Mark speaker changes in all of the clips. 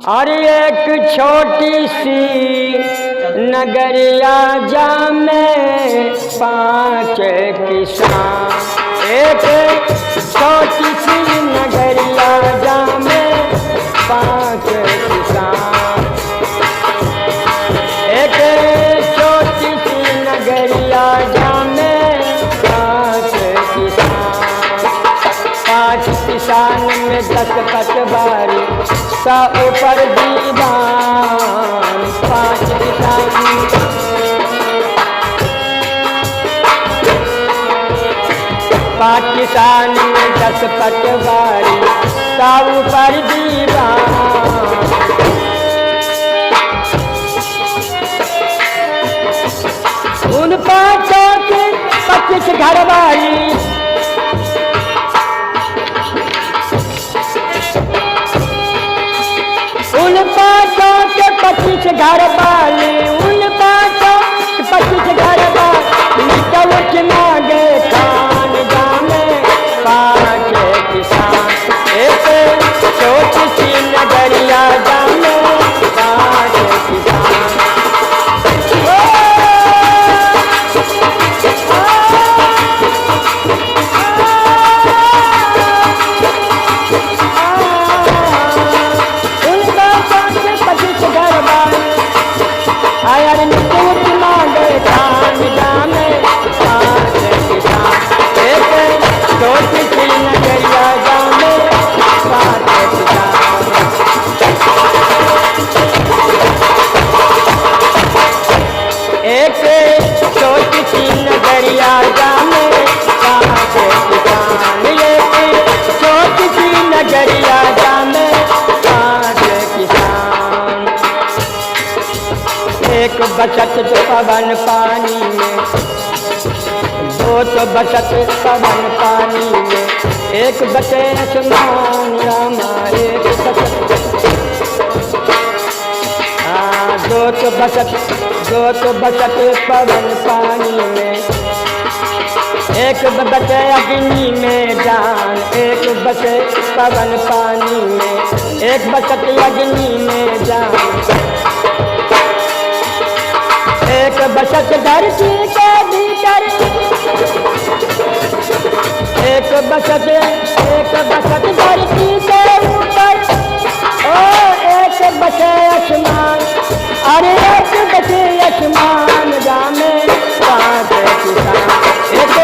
Speaker 1: और एक छोटी सी नगरिया जामे 5 किसान। एक छोटी सी नगरिया जामे 5 किसान। एक छोटी सी नगरिया जामे 5 किसान। 5 किसान में 10 पटवारी सा ऊपर दीवान। 5 किसान 5 किसान में 10 पटवारी सा ऊपर दीवान। उन 5 के 25 घरवाली उन 5 के 25 घरवाली उन 5 के 25 घरवाली निकल के मांगे खान जामे 5 किसान। एक छोटी सी नगरिया जामे 5 किसान। एक बचत पवन पानी में, 2 बचत पवन पानी में, 1 बचे आसमान रामा। 1 बचत 2 बचत पवन पानी में, 1 बचे अग्नि में जान। 1 बचे पवन पानी में, 1 बचत अग्नि में जान। 1 बचत धरती के भीतर, 1 बचत धरती के ऊपर, 1 बचे आसमान। अरे 1 बचे आसमान जामे 5 किसान। एक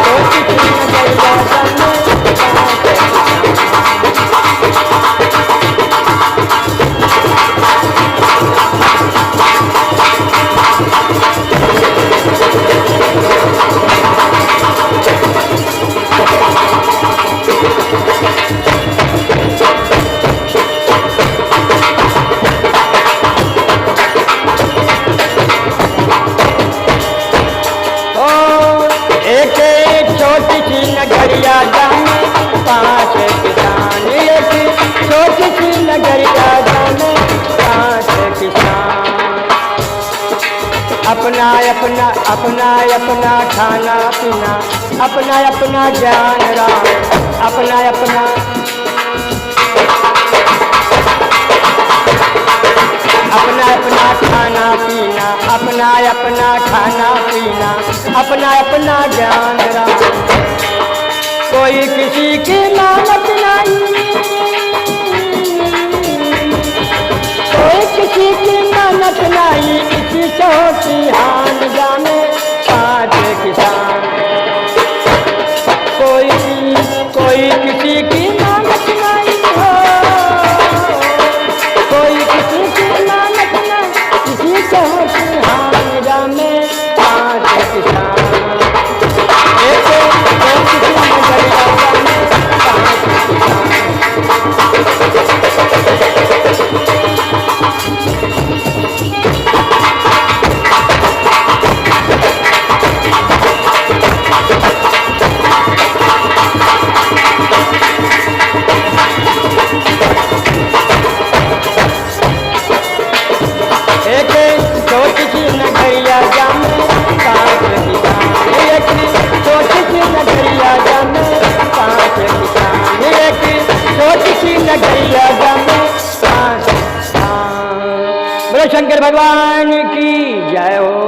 Speaker 1: छोटी सी नगरिया जामे 5 नगरिया जामे 5 किसान। एक छोटी सी नगरिया जामे 5 किसान। अपना खाना पीना, अपना ज्ञान राम, अपना खाना पीना, अपना ज्ञान राम। कोई किसी की मानत नहीं, कोई किसी की मानत नहीं, इसी छोटी हान जामे 5 किसान। कोई किसी की मानत नहीं हो, कोई किसी की मानत नहीं, इसी छोटी हान जामे शंकर भगवान की जय हो।